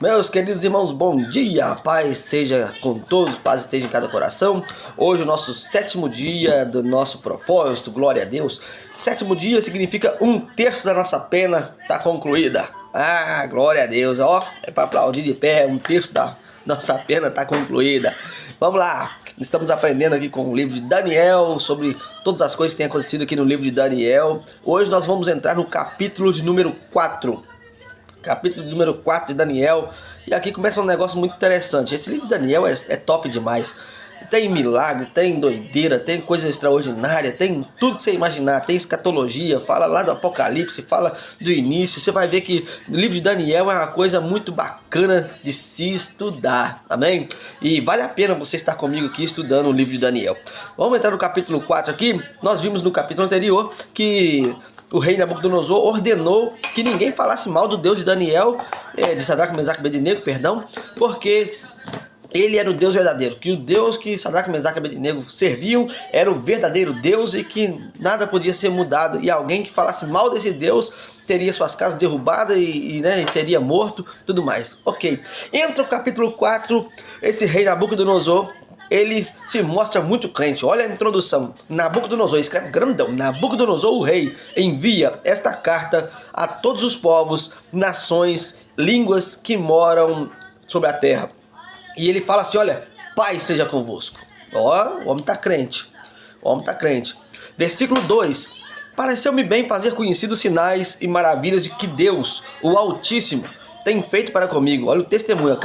Meus queridos irmãos, bom dia, paz seja com todos, paz esteja em cada coração. Hoje o nosso sétimo dia do nosso propósito, glória a Deus. Sétimo dia significa um terço da nossa pena está concluída. Ah, glória a Deus, ó, é para aplaudir de pé, um terço da nossa pena está concluída. Vamos lá, estamos aprendendo aqui com o livro de Daniel, sobre todas as coisas que têm acontecido aqui no livro de Daniel. Hoje nós vamos entrar no capítulo de número 4. Capítulo número 4 de Daniel. E aqui começa um negócio muito interessante. Esse livro de Daniel é top demais. Tem milagre, tem doideira, tem coisa extraordinária, tem tudo que você imaginar. Tem escatologia, fala lá do Apocalipse, fala do início. Você vai ver que o livro de Daniel é uma coisa muito bacana de se estudar, amém? E vale a pena você estar comigo aqui estudando o livro de Daniel. Vamos entrar no capítulo 4 aqui. Nós vimos no capítulo anterior que o rei Nabucodonosor ordenou que ninguém falasse mal do Deus de Daniel, de Sadraque, Mesaque e Abednego, perdão, porque ele era o Deus verdadeiro, que o Deus que Sadraque, Mesaque e Abednego serviam era o verdadeiro Deus e que nada podia ser mudado, e alguém que falasse mal desse Deus teria suas casas derrubadas e seria morto, tudo mais. Ok, entra o capítulo 4, esse rei Nabucodonosor, ele se mostra muito crente. Olha a introdução. Nabucodonosor, escreve grandão. Nabucodonosor, o rei, envia esta carta a todos os povos, nações, línguas que moram sobre a terra. E ele fala assim, olha, paz seja convosco. Ó, o homem está crente. O homem está crente. Versículo 2. Pareceu-me bem fazer conhecidos sinais e maravilhas de que Deus, o Altíssimo, tem feito para comigo. Olha o testemunho.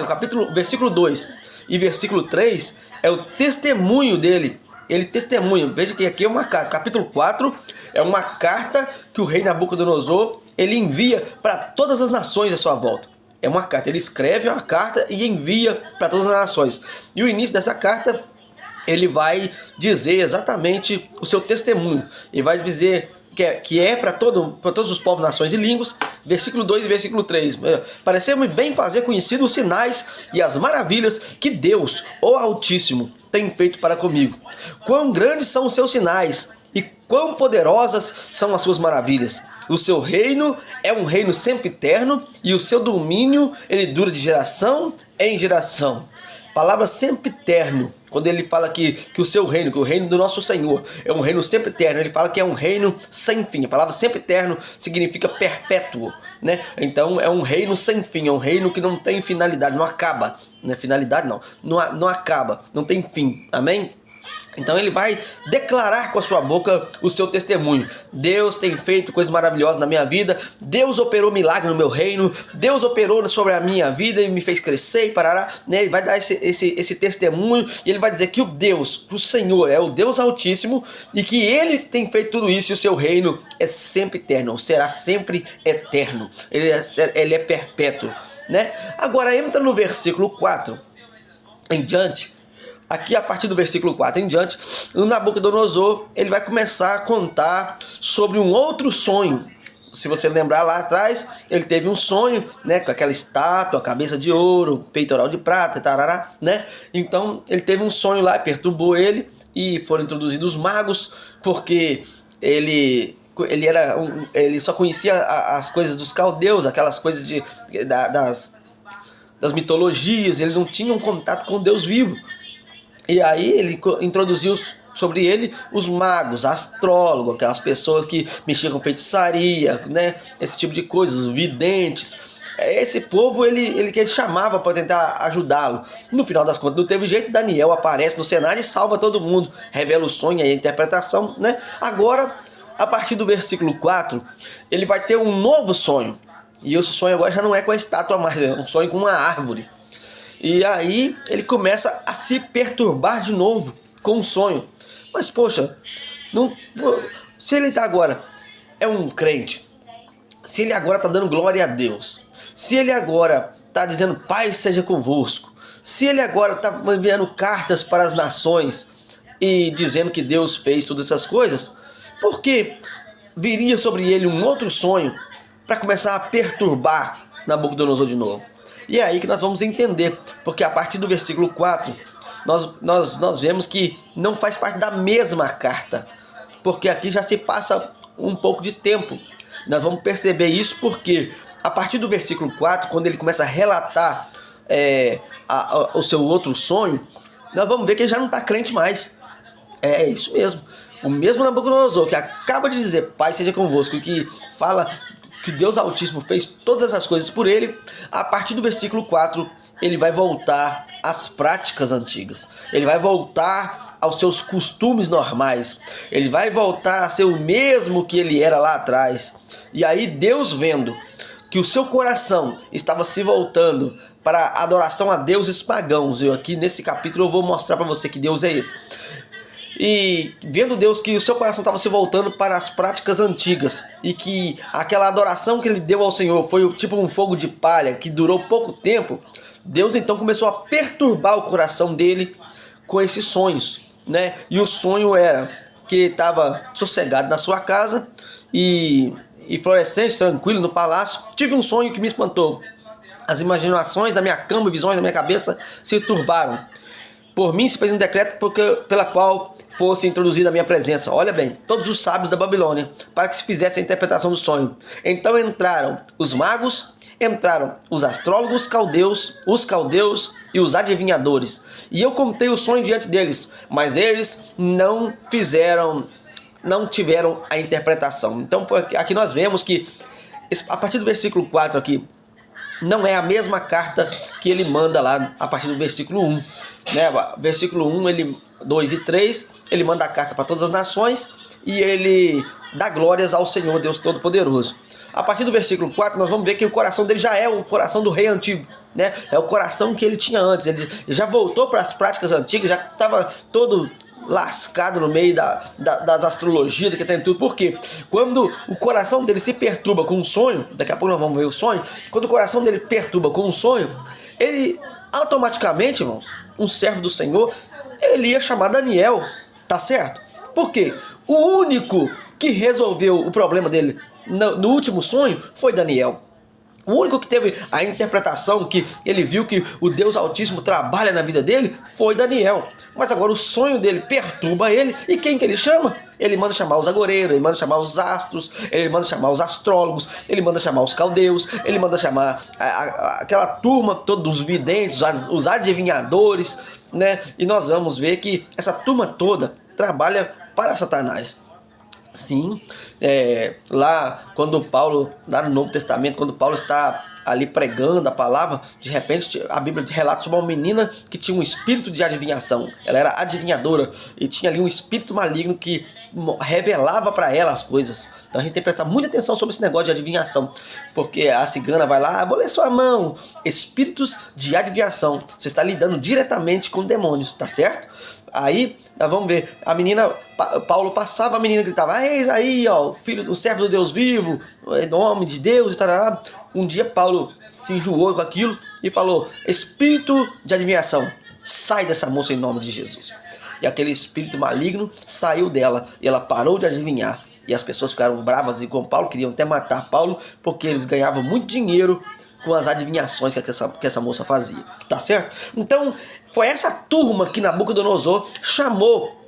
Versículo 2 e versículo 3 é o testemunho dele. Ele testemunha. Veja que aqui é uma carta. Capítulo 4 é uma carta que o rei Nabucodonosor ele envia para todas as nações à sua volta. É uma carta. Ele escreve uma carta e envia para todas as nações. E o início dessa carta ele vai dizer exatamente o seu testemunho. Ele vai dizer que é para todos os povos, nações e línguas. Versículo 2 e versículo 3. Pareceu-me bem fazer conhecidos os sinais e as maravilhas que Deus, o Altíssimo, tem feito para comigo. Quão grandes são os seus sinais e quão poderosas são as suas maravilhas. O seu reino é um reino sempre eterno e o seu domínio ele dura de geração em geração. Palavra sempre eterno. Quando ele fala que o seu reino, que o reino do nosso Senhor é um reino sempre eterno, ele fala que é um reino sem fim. A palavra sempre eterno significa perpétuo, né? Então é um reino sem fim, é um reino que não tem finalidade, não acaba. Não é finalidade não acaba, não tem fim, amém? Então ele vai declarar com a sua boca o seu testemunho. Deus tem feito coisas maravilhosas na minha vida. Deus operou milagre no meu reino. Deus operou sobre a minha vida e me fez crescer e parará. Ele vai dar esse testemunho e ele vai dizer que o Deus, o Senhor é o Deus Altíssimo e que ele tem feito tudo isso e o seu reino é sempre eterno, será sempre eterno. Ele é perpétuo, né? Agora entra no versículo 4 em diante. Aqui a partir do versículo 4 em diante, o Nabucodonosor ele vai começar a contar sobre um outro sonho. Se você lembrar lá atrás, ele teve um sonho, né, com aquela estátua, cabeça de ouro, peitoral de prata, tarará, né? Então ele teve um sonho lá, perturbou ele e foram introduzidos os magos, porque ele só conhecia as coisas dos caldeus, aquelas coisas das mitologias, ele não tinha um contato com Deus vivo. E aí ele introduziu sobre ele os magos, astrólogos, aquelas pessoas que mexiam com feitiçaria, né? Esse tipo de coisas, os videntes. Esse povo ele chamava para tentar ajudá-lo. No final das contas não teve jeito, Daniel aparece no cenário e salva todo mundo, revela o sonho e a interpretação, né? Agora, a partir do versículo 4, ele vai ter um novo sonho. E esse sonho agora já não é com a estátua mais, é um sonho com uma árvore. E aí ele começa a se perturbar de novo com o sonho. Mas poxa, se ele agora é um crente, se ele agora está dando glória a Deus, se ele agora está dizendo paz seja convosco, se ele agora está enviando cartas para as nações e dizendo que Deus fez todas essas coisas, por que viria sobre ele um outro sonho para começar a perturbar Nabucodonosor de novo? E é aí que nós vamos entender, porque a partir do versículo 4, nós vemos que não faz parte da mesma carta, porque aqui já se passa um pouco de tempo. Nós vamos perceber isso porque a partir do versículo 4, quando ele começa a relatar o seu outro sonho, nós vamos ver que ele já não está crente mais. É isso mesmo. O mesmo Nabucodonosor, que acaba de dizer, Pai seja convosco, que fala que Deus Altíssimo fez todas as coisas por ele, a partir do versículo 4, ele vai voltar às práticas antigas. Ele vai voltar aos seus costumes normais. Ele vai voltar a ser o mesmo que ele era lá atrás. E aí Deus, vendo que o seu coração estava se voltando para a adoração a deuses pagãos, eu aqui nesse capítulo eu vou mostrar para você que Deus é esse. E vendo Deus que o seu coração estava se voltando para as práticas antigas e que aquela adoração que ele deu ao Senhor foi tipo um fogo de palha que durou pouco tempo, Deus então começou a perturbar o coração dele com esses sonhos, né? E o sonho era que estava sossegado na sua casa e florescente, tranquilo no palácio. Tive um sonho que me espantou. As imaginações da minha cama, visões da minha cabeça se turbaram. Por mim se fez um decreto pela qual fosse introduzida a minha presença. Olha bem, todos os sábios da Babilônia, para que se fizesse a interpretação do sonho. Então entraram os magos, entraram os astrólogos os caldeus e os adivinhadores. E eu contei o sonho diante deles, mas eles não tiveram a interpretação. Então aqui nós vemos que, a partir do versículo 4 aqui, não é a mesma carta que ele manda lá a partir do versículo 1. Né? Versículo 1, 2 e 3, ele manda a carta para todas as nações e ele dá glórias ao Senhor Deus Todo-Poderoso. A partir do versículo 4, nós vamos ver que o coração dele já é o coração do rei antigo, né? É o coração que ele tinha antes. Ele já voltou para as práticas antigas, já estava todo lascado no meio das astrologias, que tem tudo. Por quê? Quando o coração dele se perturba com um sonho, daqui a pouco nós vamos ver o sonho, quando o coração dele perturba com um sonho, ele automaticamente, irmãos, um servo do Senhor, ele ia chamar Daniel, tá certo? Por quê? O único que resolveu o problema dele no último sonho foi Daniel. O único que teve a interpretação, que ele viu que o Deus Altíssimo trabalha na vida dele, foi Daniel. Mas agora o sonho dele perturba ele, e quem que ele chama? Ele manda chamar os agoreiros, ele manda chamar os astros, ele manda chamar os astrólogos, ele manda chamar os caldeus, ele manda chamar aquela turma toda dos videntes, os adivinhadores, né? E nós vamos ver que essa turma toda trabalha para Satanás. Sim, lá quando Paulo, lá no Novo Testamento, quando Paulo está ali pregando a palavra, de repente a Bíblia relata sobre uma menina que tinha um espírito de adivinhação. Ela era adivinhadora e tinha ali um espírito maligno que revelava para ela as coisas. Então a gente tem que prestar muita atenção sobre esse negócio de adivinhação, porque a cigana vai lá, vou ler sua mão. Espíritos de adivinhação, você está lidando diretamente com demônios, tá certo? Aí nós vamos ver, a menina, Paulo passava, a menina gritava, eis aí, ó, filho do servo do Deus vivo, homem de Deus e tal. Um dia Paulo se enjoou com aquilo e falou, espírito de adivinhação, sai dessa moça em nome de Jesus. E aquele espírito maligno saiu dela e ela parou de adivinhar. E as pessoas ficaram bravas e com Paulo, queriam até matar Paulo, porque eles ganhavam muito dinheiro com as adivinhações que essa moça fazia, tá certo? Então, foi essa turma que Nabucodonosor chamou.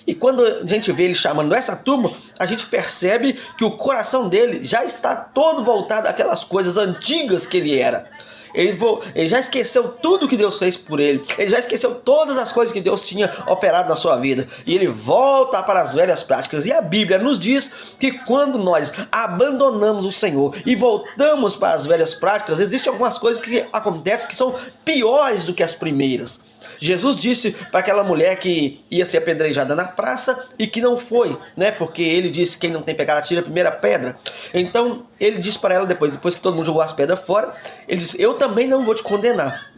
E quando a gente vê ele chamando essa turma, a gente percebe que o coração dele já está todo voltado àquelas coisas antigas que ele era. Ele já esqueceu tudo que Deus fez por ele. Ele já esqueceu todas as coisas que Deus tinha operado na sua vida. E ele volta para as velhas práticas. E a Bíblia nos diz que quando nós abandonamos o Senhor e voltamos para as velhas práticas, existem algumas coisas que acontecem que são piores do que as primeiras. Jesus disse para aquela mulher que ia ser apedrejada na praça e que não foi, né? Porque ele disse, quem não tem pecado atira a primeira pedra. Então ele disse para ela depois que todo mundo jogou as pedras fora, ele disse, eu também não vou te condenar.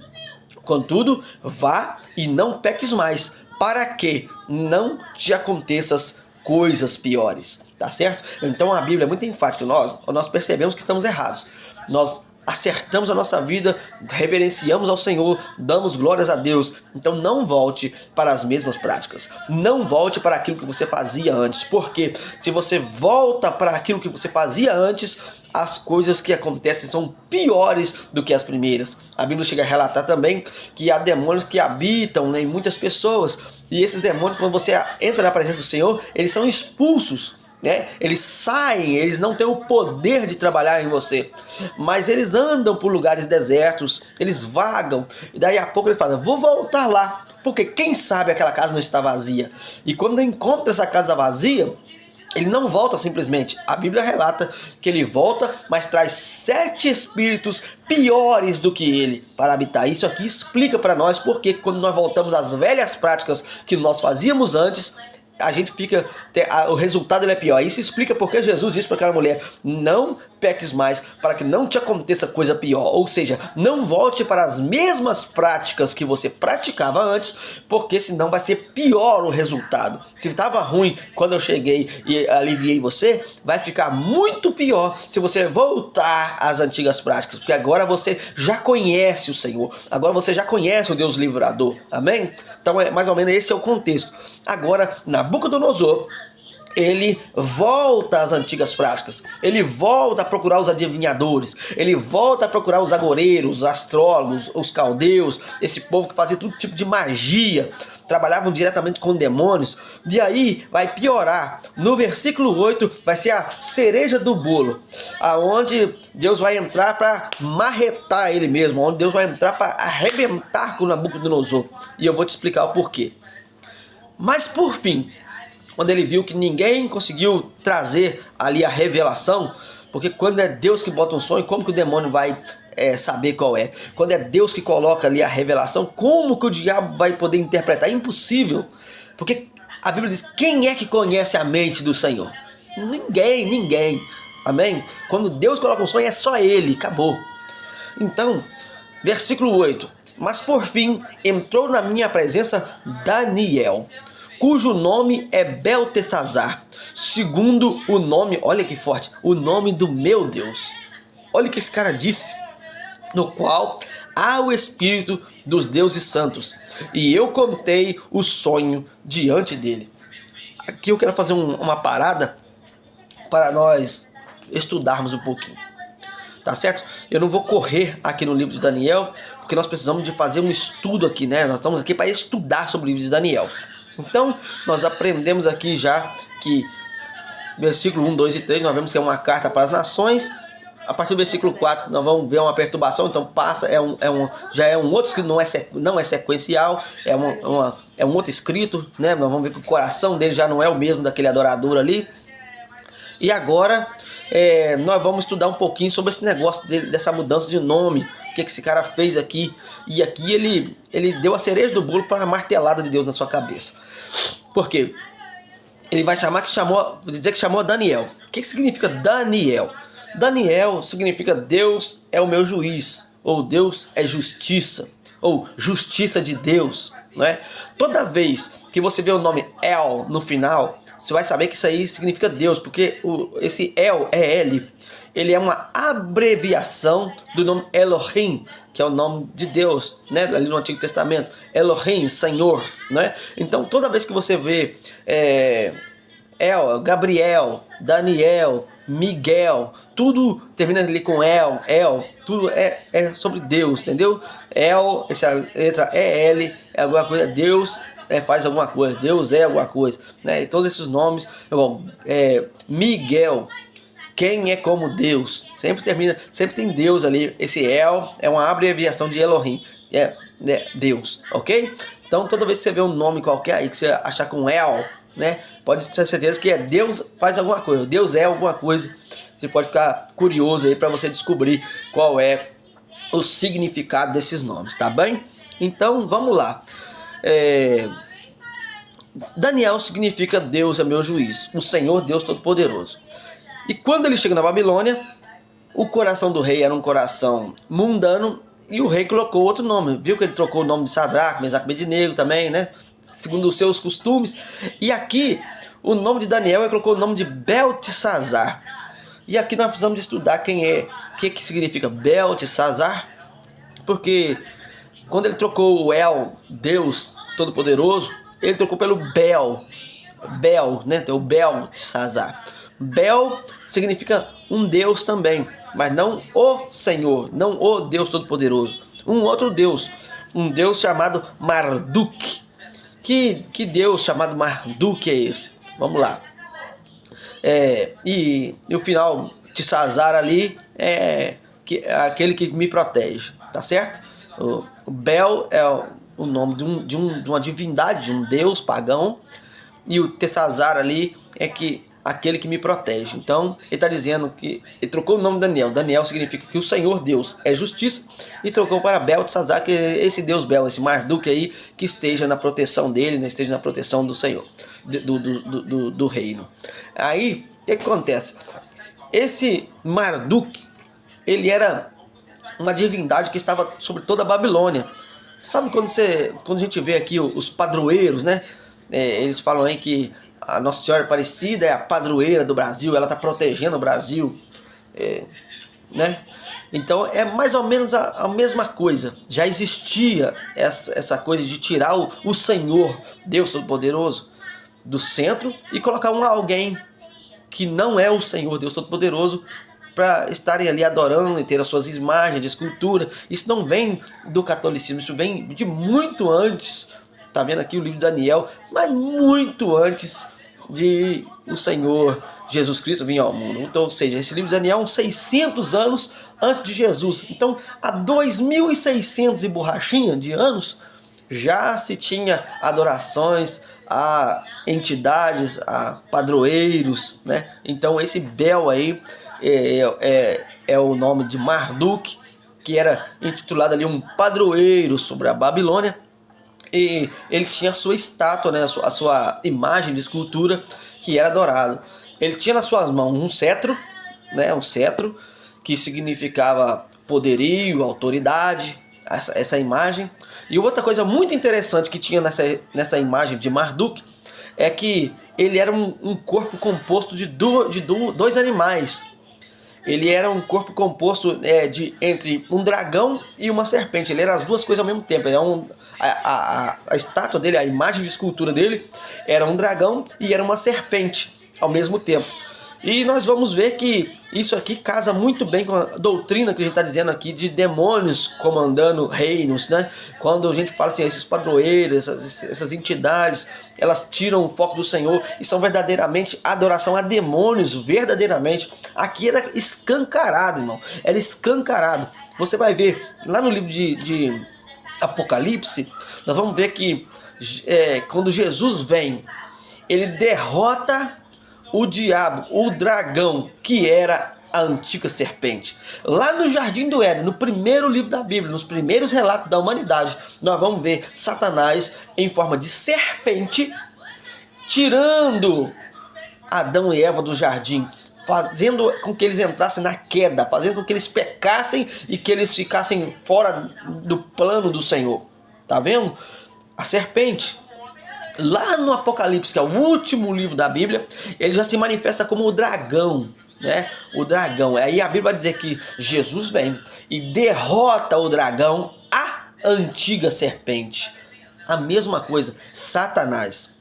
Contudo, vá e não peques mais, para que não te aconteçam coisas piores, tá certo? Então a Bíblia é muito enfática, nós percebemos que estamos errados. Nós acertamos a nossa vida, reverenciamos ao Senhor, damos glórias a Deus. Então não volte para as mesmas práticas. Não volte para aquilo que você fazia antes. Porque se você volta para aquilo que você fazia antes, as coisas que acontecem são piores do que as primeiras. A Bíblia chega a relatar também que há demônios que habitam em muitas pessoas. E esses demônios, quando você entra na presença do Senhor, eles são expulsos. né? Eles saem, eles não têm o poder de trabalhar em você, mas eles andam por lugares desertos, eles vagam, e daí a pouco eles falam, vou voltar lá, porque quem sabe aquela casa não está vazia. E quando encontra essa casa vazia, ele não volta simplesmente. A Bíblia relata que ele volta, mas traz 7 espíritos piores do que ele para habitar. Isso aqui explica para nós porque quando nós voltamos às velhas práticas que nós fazíamos antes, a gente fica, o resultado ele é pior. Isso explica porque Jesus disse para aquela mulher, não peques mais para que não te aconteça coisa pior. Ou seja, não volte para as mesmas práticas que você praticava antes, porque senão vai ser pior o resultado. Se estava ruim quando eu cheguei e aliviei você, vai ficar muito pior se você voltar às antigas práticas, porque agora você já conhece o Senhor, agora você já conhece o Deus livrador, amém? Então é mais ou menos esse é o contexto. Agora, Nabucodonosor, ele volta às antigas práticas, ele volta a procurar os adivinhadores, ele volta a procurar os agoreiros, os astrólogos, os caldeus, esse povo que fazia todo tipo de magia, trabalhavam diretamente com demônios. E aí vai piorar. No versículo 8 vai ser a cereja do bolo, aonde Deus vai entrar para marretar ele mesmo, onde Deus vai entrar para arrebentar com Nabucodonosor. E eu vou te explicar o porquê. Mas por fim, quando ele viu que ninguém conseguiu trazer ali a revelação, porque quando é Deus que bota um sonho, como que o demônio vai saber qual é? Quando é Deus que coloca ali a revelação, como que o diabo vai poder interpretar? É impossível, porque a Bíblia diz, quem é que conhece a mente do Senhor? Ninguém, amém? Quando Deus coloca um sonho, é só ele, acabou. Então, versículo 8, mas por fim entrou na minha presença Daniel, cujo nome é Beltesazar, segundo o nome, olha que forte, o nome do meu Deus. Olha o que esse cara disse, no qual há o Espírito dos deuses santos, e eu contei o sonho diante dele. Aqui eu quero fazer uma parada para nós estudarmos um pouquinho, tá certo? Eu não vou correr aqui no livro de Daniel, porque nós precisamos de fazer um estudo aqui, né? Nós estamos aqui para estudar sobre o livro de Daniel. Então, nós aprendemos aqui já que versículo 1, 2 e 3, nós vemos que é uma carta para as nações. A partir do versículo 4, nós vamos ver uma perturbação, então passa, já é um outro escrito, não é sequencial, é um outro escrito, né? Nós vamos ver que o coração dele já não é o mesmo daquele adorador ali. E agora, nós vamos estudar um pouquinho sobre esse negócio dessa mudança de nome, o que esse cara fez aqui. E aqui ele deu a cereja do bolo para a martelada de Deus na sua cabeça. Por quê? Ele vai dizer que chamou Daniel. O que significa Daniel? Daniel significa Deus é o meu juiz, ou Deus é justiça, ou justiça de Deus, não é? Toda vez que você vê o nome El no final, você vai saber que isso aí significa Deus, porque esse El, ele é uma abreviação do nome Elohim, que é o nome de Deus, né? Ali no Antigo Testamento, Elohim, Senhor, né? Então toda vez que você vê El, Gabriel, Daniel, Miguel, tudo termina ali com El, tudo é sobre Deus, entendeu? El, essa letra EL é alguma coisa, Deus faz alguma coisa, Deus é alguma coisa, né? E todos esses nomes, Miguel, quem é como Deus, sempre tem Deus ali. Esse El é uma abreviação de Elohim, Deus, ok? Então toda vez que você vê um nome qualquer aí que você achar com El, né, pode ter certeza que Deus faz alguma coisa, Deus é alguma coisa. Você pode ficar curioso aí para você descobrir qual é o significado desses nomes, tá bem? Então vamos lá. Daniel significa Deus é meu juiz, o Senhor Deus Todo-Poderoso. E quando ele chega na Babilônia, o coração do rei era um coração mundano e o rei colocou outro nome. Viu que ele trocou o nome de Sadraque, Mesaque e Abednego também, né? Segundo os seus costumes. E aqui, o nome de Daniel, ele colocou o nome de Beltesazar. E aqui nós precisamos de estudar o que significa Beltesazar. Porque quando ele trocou o El, Deus Todo-Poderoso, ele trocou pelo Bel, né? Então, o Beltesazar. Bel significa um Deus também, mas não o Senhor, não o Deus Todo-Poderoso. Um outro Deus, um Deus chamado Marduk. Que Deus chamado Marduk é esse? Vamos lá. E o final de Sazar ali é aquele que me protege, tá certo? O Bel é o nome de uma divindade, de um deus pagão, e o Tessazar ali aquele que me protege. Então ele está dizendo que ele trocou o nome de Daniel. Daniel significa que o Senhor Deus é justiça, e trocou para Beltesazar, que é esse Deus Bel, esse Marduk aí, que esteja na proteção dele, né? Esteja na proteção do Senhor, do reino. Aí o que acontece? Esse Marduk, ele era uma divindade que estava sobre toda a Babilônia. Sabe quando a gente vê aqui os padroeiros, né? Eles falam aí que a Nossa Senhora Aparecida é a padroeira do Brasil, ela está protegendo o Brasil, né? Então é mais ou menos a mesma coisa. Já existia essa coisa de tirar o Senhor, Deus Todo-Poderoso, do centro e colocar alguém que não é o Senhor Deus Todo-Poderoso para estarem ali adorando e ter as suas imagens de escultura. Isso não vem do catolicismo, isso vem de muito antes. Tá vendo aqui o livro de Daniel, mas muito antes de o Senhor Jesus Cristo vir ao mundo. Então, ou seja, esse livro de Daniel é uns 600 anos antes de Jesus. Então, há 2.600 e borrachinha de anos, já se tinha adorações a entidades, a padroeiros, né? Então esse Bel aí é o nome de Marduk, que era intitulado ali um padroeiro sobre a Babilônia, e ele tinha a sua estátua, né? A sua imagem de escultura que era adorado. Ele tinha nas suas mãos um cetro, né? Um cetro que significava poderio, autoridade, essa imagem. E outra coisa muito interessante que tinha nessa imagem de Marduk é que ele era um corpo composto de dois animais. Ele era um corpo composto entre um dragão e uma serpente. Ele era as duas coisas ao mesmo tempo. A estátua dele, a imagem de escultura dele, era um dragão e era uma serpente ao mesmo tempo. E nós vamos ver que isso aqui casa muito bem com a doutrina que a gente está dizendo aqui de demônios comandando reinos, né? Quando a gente fala assim, esses padroeiros, essas entidades, elas tiram o foco do Senhor e são verdadeiramente adoração a demônios, verdadeiramente. Aqui era escancarado, irmão, era escancarado. Você vai ver lá no livro de Apocalipse, nós vamos ver que quando Jesus vem, ele derrota o diabo, o dragão, que era a antiga serpente. Lá no Jardim do Éden, no primeiro livro da Bíblia, nos primeiros relatos da humanidade, nós vamos ver Satanás em forma de serpente, tirando Adão e Eva do jardim, fazendo com que eles entrassem na queda, fazendo com que eles pecassem e que eles ficassem fora do plano do Senhor. Tá vendo? A serpente, lá no Apocalipse, que é o último livro da Bíblia, ele já se manifesta como o dragão, né? O dragão. Aí a Bíblia vai dizer que Jesus vem e derrota o dragão, a antiga serpente. A mesma coisa, Satanás,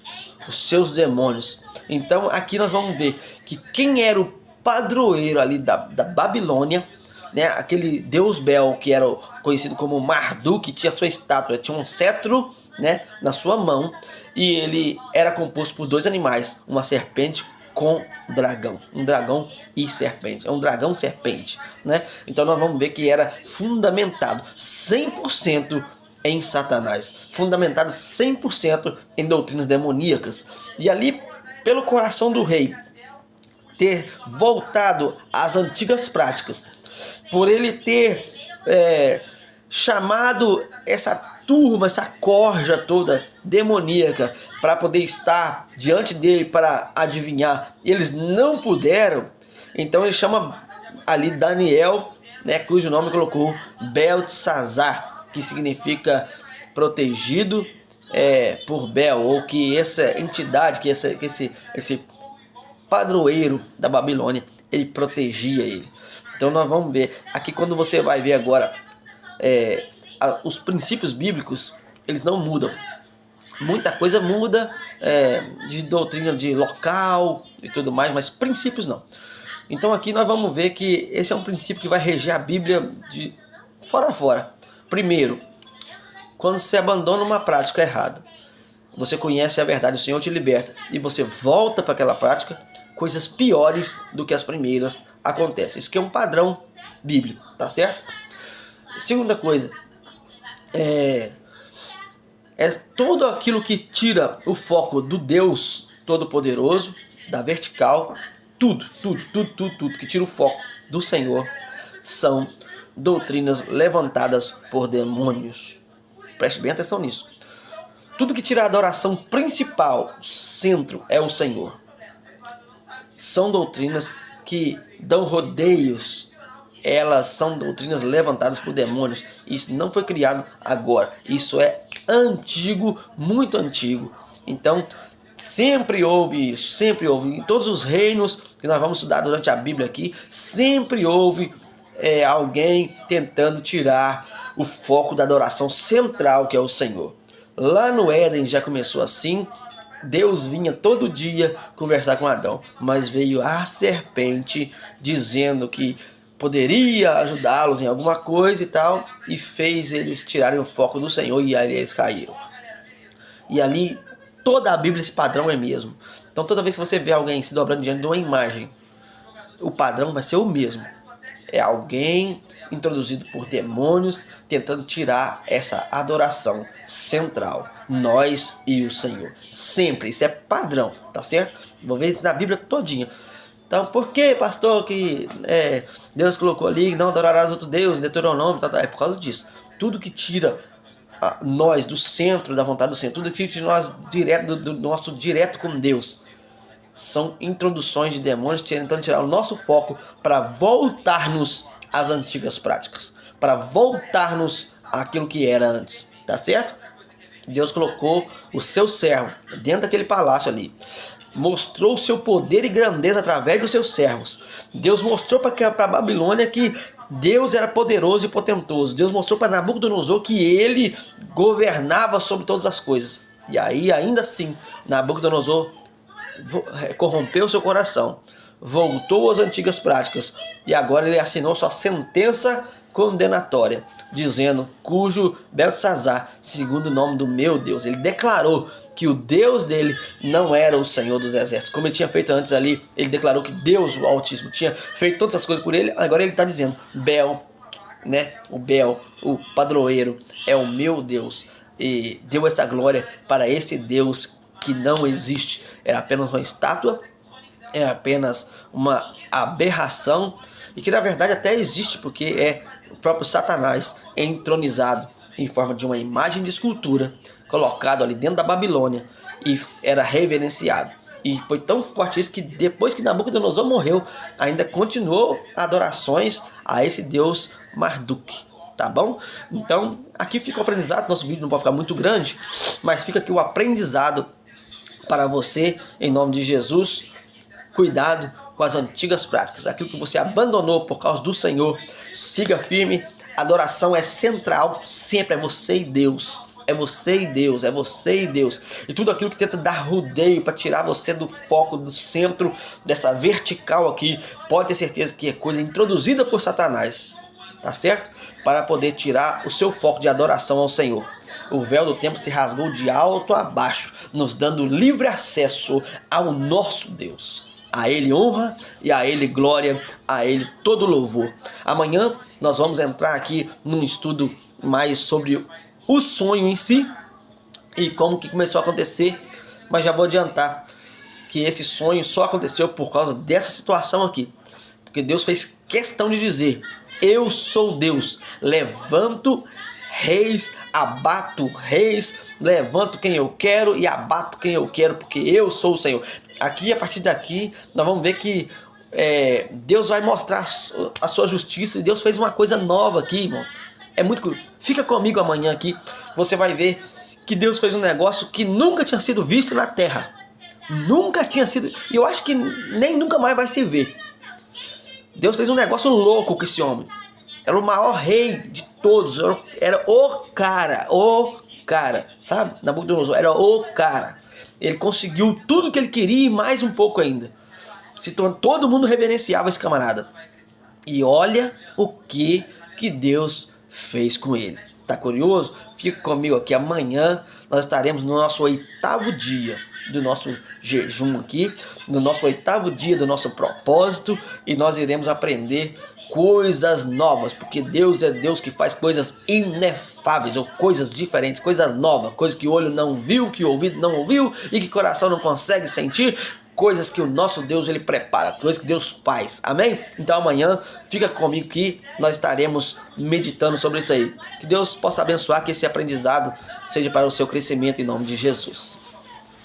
os seus demônios. Então aqui nós vamos ver que quem era o padroeiro ali da Babilônia, né? Aquele deus Bel, que era conhecido como Marduk, que tinha sua estátua, tinha um cetro, né, na sua mão, e ele era composto por dois animais, uma serpente com dragão, um dragão e serpente, é um dragão serpente, né? Então nós vamos ver que era fundamentado 100% em Satanás, fundamentado 100% em doutrinas demoníacas, e ali pelo coração do rei ter voltado às antigas práticas, por ele ter chamado essa turma, essa corja toda demoníaca para poder estar diante dele para adivinhar, eles não puderam. Então ele chama ali Daniel, né, cujo nome colocou Beltesazar, que significa protegido por Bel, ou que essa entidade, que esse padroeiro da Babilônia, ele protegia ele. Então nós vamos ver aqui, quando você vai ver agora os princípios bíblicos, eles não mudam. Muita coisa muda de doutrina de local e tudo mais, mas princípios não. Então aqui nós vamos ver que esse é um princípio que vai reger a Bíblia de fora a fora. Primeiro, quando você abandona uma prática errada, você conhece a verdade, o Senhor te liberta e você volta para aquela prática, coisas piores do que as primeiras acontecem. Isso que é um padrão bíblico, tá certo? Segunda coisa, é todo aquilo que tira o foco do Deus Todo-Poderoso, da vertical, tudo que tira o foco do Senhor são doutrinas levantadas por demônios. Preste bem atenção nisso. Tudo que tira a adoração principal, centro, é o Senhor. São doutrinas que dão rodeios. Elas são doutrinas levantadas por demônios. Isso não foi criado agora. Isso é antigo, muito antigo. Então, sempre houve isso. Sempre houve. Em todos os reinos que nós vamos estudar durante a Bíblia aqui, sempre houve alguém tentando tirar o foco da adoração central, que é o Senhor. Lá no Éden já começou assim. Deus vinha todo dia conversar com Adão, mas veio a serpente dizendo que poderia ajudá-los em alguma coisa e tal, e fez eles tirarem o foco do Senhor, e aí eles caíram. E ali, toda a Bíblia, esse padrão é mesmo. Então toda vez que você vê alguém se dobrando diante de uma imagem, o padrão vai ser o mesmo. É alguém introduzido por demônios tentando tirar essa adoração central, nós e o Senhor. Sempre, isso é padrão, tá certo? Vou ver isso na Bíblia todinha. Então, por que, pastor, que Deus colocou ali, não adorarás outro Deus, Deuteronômio, tá? É por causa disso. Tudo que tira nós do centro, da vontade do Senhor, tudo que tira nós do nosso direto com Deus, são introduções de demônios tentando tirar o nosso foco para voltar-nos às antigas práticas, para voltar-nos àquilo que era antes, tá certo? Deus colocou o seu servo dentro daquele palácio ali, mostrou o seu poder e grandeza através dos seus servos. Deus mostrou para a Babilônia que Deus era poderoso e potentoso. Deus mostrou para Nabucodonosor que ele governava sobre todas as coisas. E aí, ainda assim, Nabucodonosor corrompeu seu coração, voltou às antigas práticas, e agora ele assinou sua sentença condenatória, dizendo: cujo Beltesazar, segundo o nome do meu Deus. Ele declarou que o Deus dele não era o Senhor dos Exércitos, como ele tinha feito antes ali. Ele declarou que Deus, o Altíssimo, tinha feito todas essas coisas por ele. Agora ele está dizendo: Bel, o Bel, o padroeiro, é o meu Deus, e deu essa glória para esse Deus que não existe. É apenas uma estátua, é apenas uma aberração, e que na verdade até existe, porque é o próprio Satanás entronizado em forma de uma imagem de escultura, colocado ali dentro da Babilônia, e era reverenciado. E foi tão forte isso que depois que Nabucodonosor morreu, ainda continuou adorações a esse Deus Marduk. Tá bom? Então aqui fica o aprendizado. Nosso vídeo não pode ficar muito grande, mas fica aqui o aprendizado para você, em nome de Jesus. Cuidado com as antigas práticas, aquilo que você abandonou por causa do Senhor. Siga firme. Adoração é central, sempre é você e Deus. É você e Deus, é você e Deus. E tudo aquilo que tenta dar rodeio para tirar você do foco, do centro, dessa vertical aqui, pode ter certeza que é coisa introduzida por Satanás, tá certo? Para poder tirar o seu foco de adoração ao Senhor. O véu do templo se rasgou de alto a baixo, nos dando livre acesso ao nosso Deus. A Ele honra e a Ele glória, a Ele todo louvor. Amanhã nós vamos entrar aqui num estudo mais sobre o sonho em si e como que começou a acontecer, mas já vou adiantar que esse sonho só aconteceu por causa dessa situação aqui, porque Deus fez questão de dizer: eu sou Deus, levanto reis, abato reis, levanto quem eu quero e abato quem eu quero, porque eu sou o Senhor. Aqui, a partir daqui, nós vamos ver que Deus vai mostrar a sua justiça, e Deus fez uma coisa nova aqui, irmãos. É muito curioso. Fica comigo amanhã aqui, você vai ver que Deus fez um negócio que nunca tinha sido visto na terra. Nunca tinha sido, e eu acho que nem nunca mais vai se ver. Deus fez um negócio louco com esse homem. Era o maior rei de todos, era o cara, sabe? Nabucodonosor era o cara. Ele conseguiu tudo que ele queria e mais um pouco ainda. Todo mundo reverenciava esse camarada. E olha o que Deus fez com ele. Tá curioso? Fica comigo aqui. Amanhã nós estaremos no nosso 8º dia. do nosso jejum aqui, no nosso 8º dia do nosso propósito, e nós iremos aprender coisas novas, porque Deus é Deus que faz coisas inefáveis, ou coisas diferentes, coisa nova, coisas que o olho não viu, que o ouvido não ouviu e que o coração não consegue sentir, coisas que o nosso Deus ele prepara, coisas que Deus faz, amém? Então amanhã fica comigo que nós estaremos meditando sobre isso aí. Que Deus possa abençoar, que esse aprendizado seja para o seu crescimento em nome de Jesus.